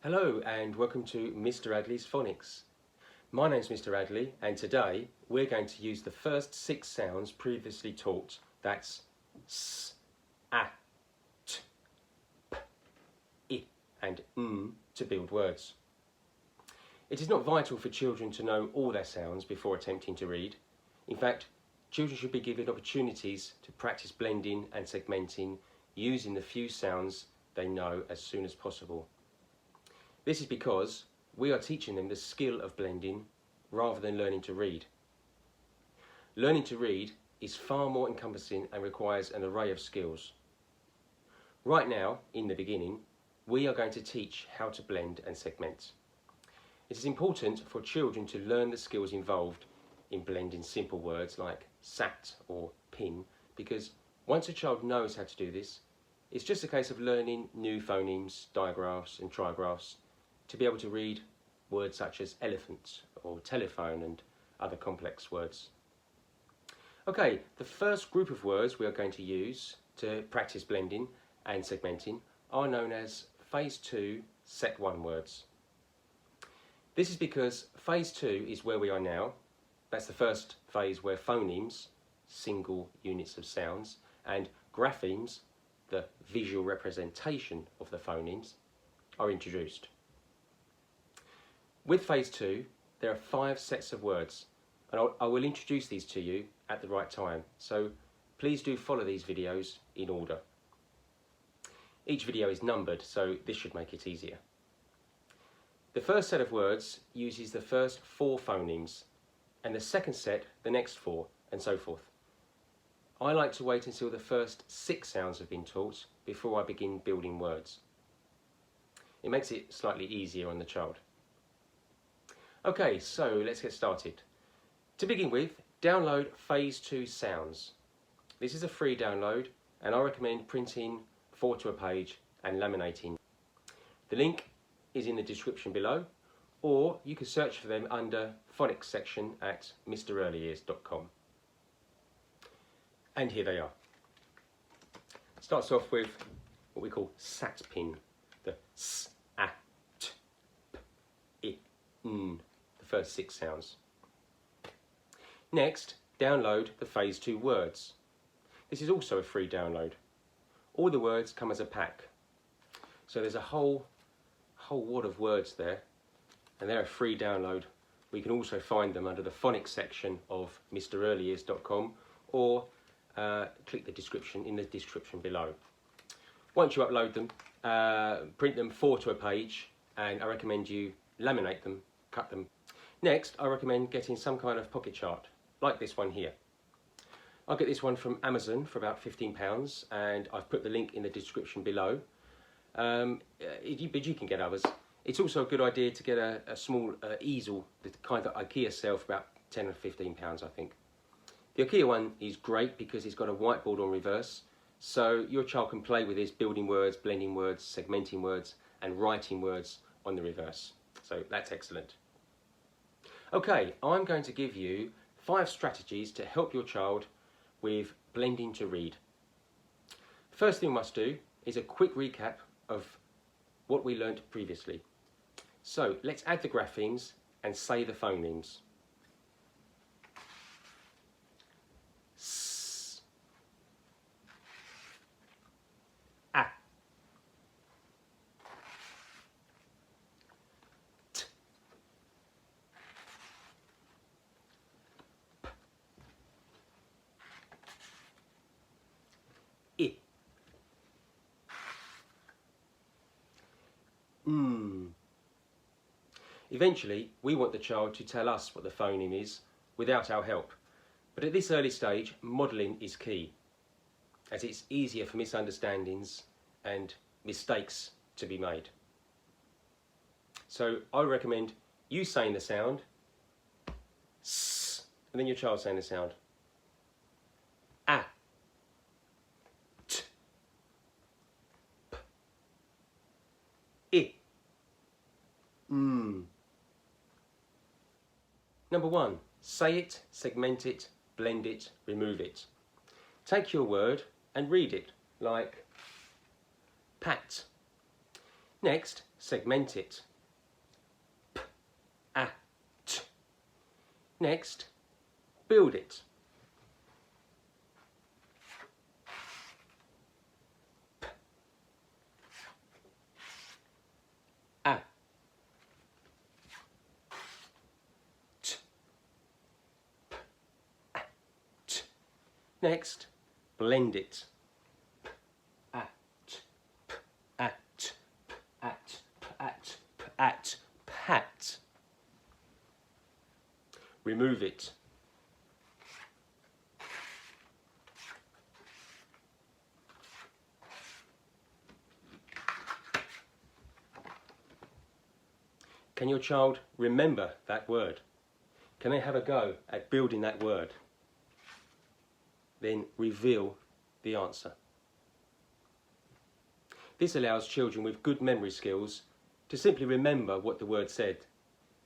Hello and welcome to Mr. Addley's Phonics. My name's Mr. Addley and today we're going to use the first 6 sounds previously taught. That's S, A, T, P, I and N to build words. It is not vital for children to know all their sounds before attempting to read. In fact, children should be given opportunities to practice blending and segmenting using the few sounds they know as soon as possible. This is because we are teaching them the skill of blending rather than learning to read. Learning to read is far more encompassing and requires an array of skills. Right now, in the beginning, we are going to teach how to blend and segment. It is important for children to learn the skills involved in blending simple words like sat or pin, because once a child knows how to do this, it's just a case of learning new phonemes, digraphs and trigraphs to be able to read words such as elephant or telephone and other complex words. Okay, the first group of words we are going to use to practice blending and segmenting are known as Phase 2 Set 1 words. This is because Phase 2 is where we are now. That's the first phase where phonemes, single units of sounds, and graphemes, the visual representation of the phonemes, are introduced. With Phase 2, there are 5 sets of words, and I will introduce these to you at the right time, so please do follow these videos in order. Each video is numbered, so this should make it easier. The first set of words uses the first 4 phonemes, and the second set the next 4, and so forth. I like to wait until the first 6 sounds have been taught before I begin building words. It makes it slightly easier on the child. Okay, so let's get started. To begin with, download Phase 2 Sounds. This is a free download and I recommend printing 4 to a page and laminating. The link is in the description below, or you can search for them under Phonics section at mrearlyears.com. And here they are. Starts off with what we call sat pin, the S, A, T, P, I, N. First 6 sounds. Next, download the Phase 2 words. This is also a free download. All the words come as a pack. So there's a whole wad of words there, and they're a free download. We can also find them under the Phonics section of mrearlyears.com, or click the description in the description below. Once you upload them, print them 4 to a page, and I recommend you laminate them, cut them. Next, I recommend getting some kind of pocket chart, like this one here. I'll get this one from Amazon for about £15, and I've put the link in the description below. But you can get others. It's also a good idea to get a small easel, the kind that IKEA sell for about £10 or £15, I think. The IKEA one is great because it's got a whiteboard on reverse, so your child can play with this, building words, blending words, segmenting words, and writing words on the reverse. So that's excellent. Okay, I'm going to give you 5 strategies to help your child with blending to read. First thing we must do is a quick recap of what we learnt previously. So let's add the graphemes and say the phonemes. S, A, T, I, N. Eventually, we want the child to tell us what the phoneme is without our help. But at this early stage, modelling is key, as it's easier for misunderstandings and mistakes to be made. So I recommend you saying the sound, S, and then your child saying the sound, A, T, P, I, N. Number 1, say it, segment it, blend it, remove it. Take your word and read it, like pat. Next, segment it. P, A, T. Next, build it. P, A, T, P, A, T. Next, blend it. P, A, T, P, A, T, P, A, T, P, A, T, P, A, T, pat. Remove it. Can your child remember that word? Can they have a go at building that word? Then reveal the answer. This allows children with good memory skills to simply remember what the word said,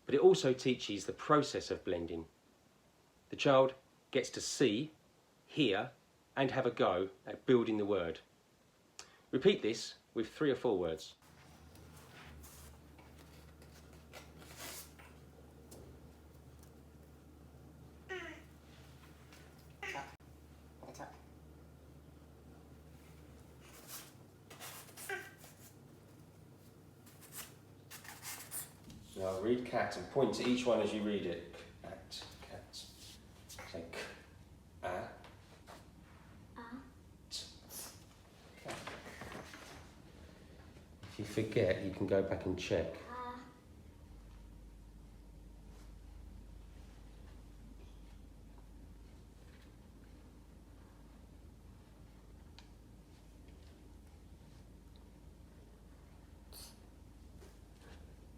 but it also teaches the process of blending. The child gets to see, hear, and have a go at building the word. Repeat this with 3 or 4 words. Now read cat and point to each one as you read it. Cat, cat. Say k, a, t, cat. If you forget, you can go back and check.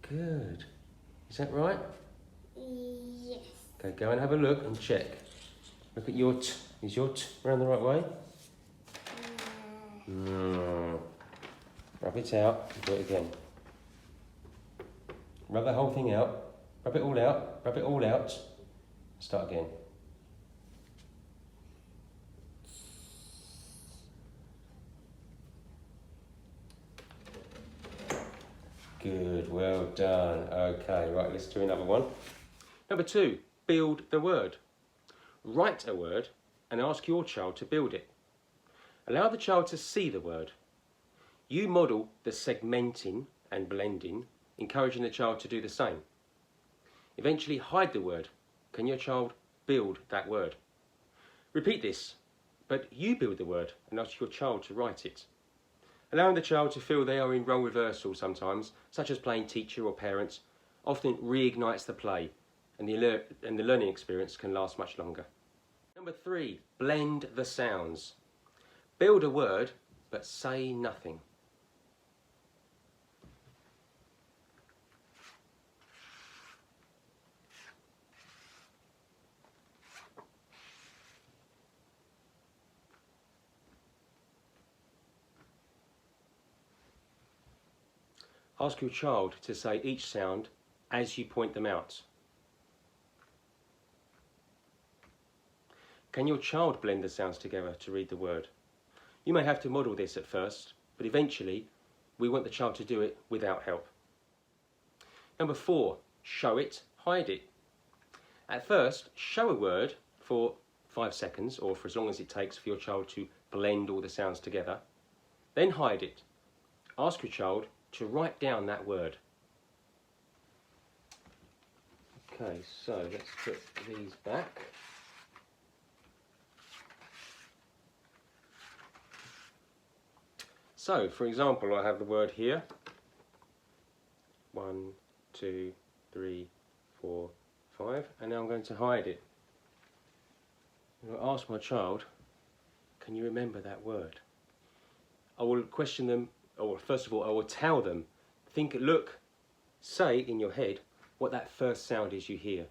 Good. Is that right? Yes. Okay, go and have a look and check. Look at your t. Is your t round the right way? No. Rub it out and do it again. Rub the whole thing out. Rub it all out. Rub it all out. Start again. Good, well done. Okay, right, let's do another one. Number 2, build the word. Write a word and ask your child to build it. Allow the child to see the word. You model the segmenting and blending, encouraging the child to do the same. Eventually hide the word. Can your child build that word? Repeat this, but you build the word and ask your child to write it. Allowing the child to feel they are in role reversal sometimes, such as playing teacher or parent, often reignites the play and the learning experience can last much longer. Number 3, blend the sounds. Build a word, but say nothing. Ask your child to say each sound as you point them out. Can your child blend the sounds together to read the word? You may have to model this at first, but eventually we want the child to do it without help. Number 4, show it, hide it. At first, show a word for 5 seconds or for as long as it takes for your child to blend all the sounds together. Then hide it. Ask your child to write down that word. Okay, so let's put these back. So, for example, I have the word here. 1, 2, 3, 4, 5, and now I'm going to hide it. I'm going to ask my child, can you remember that word? I will question them, or first of all, I will tell them, say in your head what that first sound is you hear.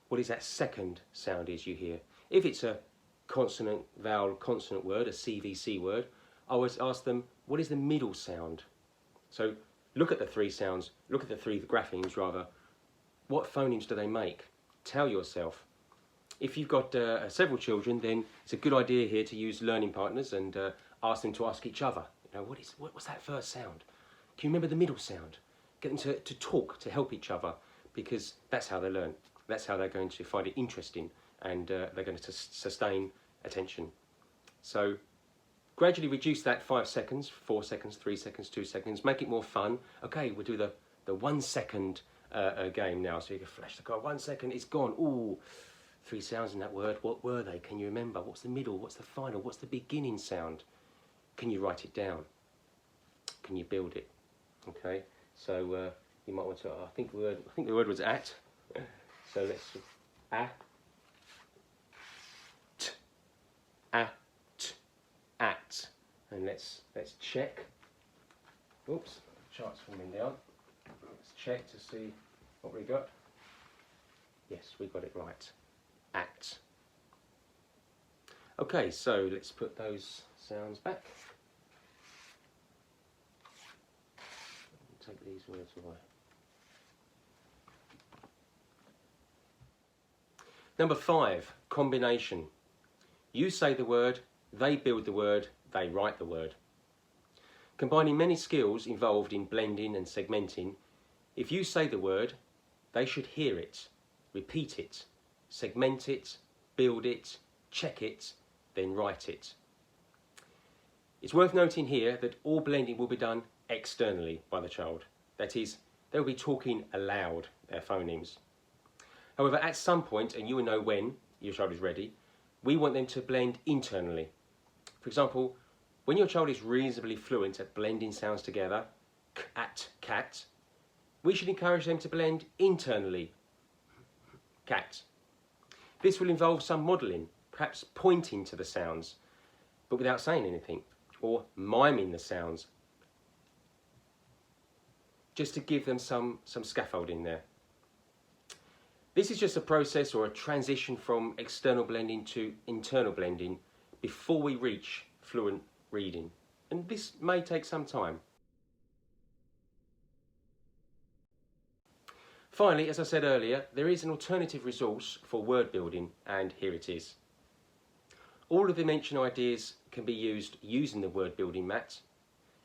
What is that second sound is you hear? If it's a consonant, vowel, consonant word, a CVC word, I always ask them, what is the middle sound? So look at the 3 sounds, look at the 3 graphemes rather. What phonemes do they make? Tell yourself. If you've got several children, then it's a good idea here to use learning partners and ask them to ask each other. You know, what's that first sound? Can you remember the middle sound? get them to talk, to help each other, because that's how they learn. That's how they're going to find it interesting, and they're going to sustain attention. So gradually reduce that 5 seconds, 4 seconds, 3 seconds, 2 seconds, make it more fun. Okay, we'll do the 1 second game now. So you can flash the card, 1 second, it's gone. Ooh, 3 sounds in that word. What were they? Can you remember? What's the middle? What's the final? What's the beginning sound? Can you write it down? Can you build it? Okay, so you might want to, I think the word was at. So let's, at, and let's check. Oops, chart's falling down. Let's check to see what we got. Yes, we got it right. At. Okay, so let's put those sounds back. Take these words away. Number 5, combination. You say the word, they build the word, they write the word. Combining many skills involved in blending and segmenting, if you say the word, they should hear it, repeat it, segment it, build it, check it, then write it. It's worth noting here that all blending will be done externally by the child. That is, they'll be talking aloud their phonemes. However, at some point, and you will know when your child is ready, we want them to blend internally. For example, when your child is reasonably fluent at blending sounds together, cat, cat, we should encourage them to blend internally, cat. This will involve some modelling, perhaps pointing to the sounds, but without saying anything, or miming the sounds, just to give them some scaffolding there. This is just a process or a transition from external blending to internal blending before we reach fluent reading, and this may take some time. Finally, as I said earlier, there is an alternative resource for word building, and here it is. All of the mentioned ideas can be used using the word building mat.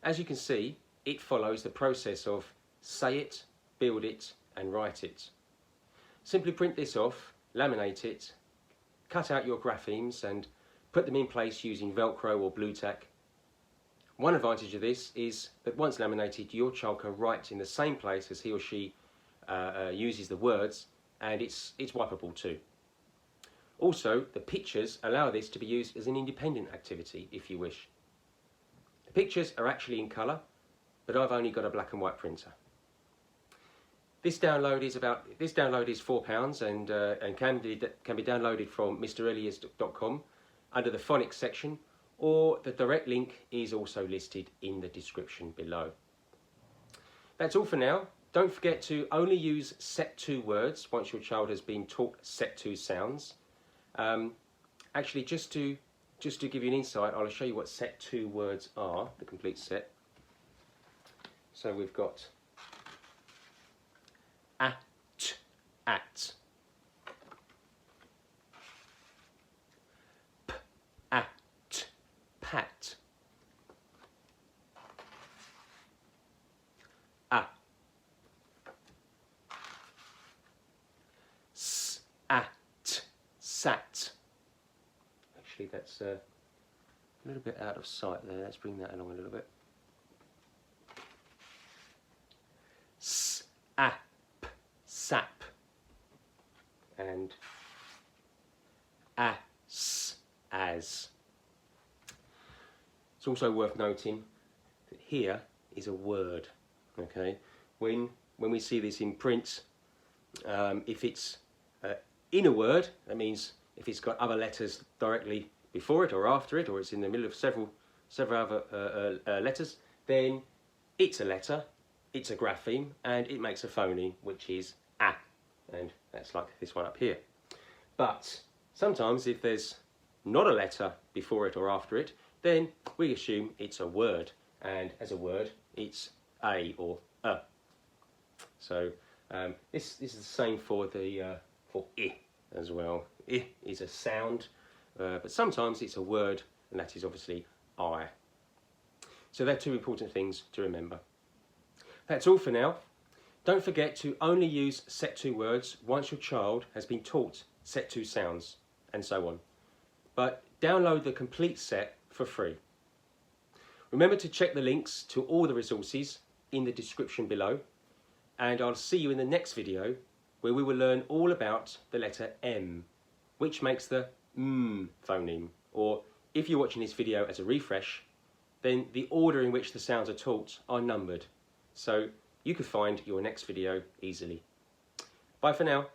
As you can see, it follows the process of say it, build it, and write it. Simply print this off, laminate it, cut out your graphemes and put them in place using Velcro or Blu Tack. One advantage of this is that once laminated, your child can write in the same place as he or she uses the words, and it's wipeable too. Also, the pictures allow this to be used as an independent activity if you wish. The pictures are actually in colour, but I've only got a black and white printer. This download is £4 and can be downloaded from mrelias.com under the Phonics section, or the direct link is also listed in the description below. That's all for now. Don't forget to only use set 2 words once your child has been taught set 2 sounds. Actually, just to give you an insight, I'll show you what set 2 words are, the complete set. So we've got at, p, at, pat, s, at, sat. Actually, that's a little bit out of sight there. Let's bring that along a little bit. S, ap, sap, and as, as. It's also worth noting that here is a word. Okay, when we see this in print, if it's in a word, that means if it's got other letters directly before it or after it, or it's in the middle of several other letters, then it's a letter, it's a grapheme, and it makes a phoneme, which is a, and that's like this one up here. But sometimes if there's not a letter before it or after it, then we assume it's a word, and as a word it's a or a. So this is the same for the for I as well. I is a sound, but sometimes it's a word, and that is obviously I. So they're 2 important things to remember. That's all for now. Don't forget to only use set 2 words once your child has been taught set 2 sounds, and so on. But download the complete set for free. Remember to check the links to all the resources in the description below, and I'll see you in the next video where we will learn all about the letter M, which makes the M phoneme, or if you're watching this video as a refresh, then the order in which the sounds are taught are numbered, so you can find your next video easily. Bye for now.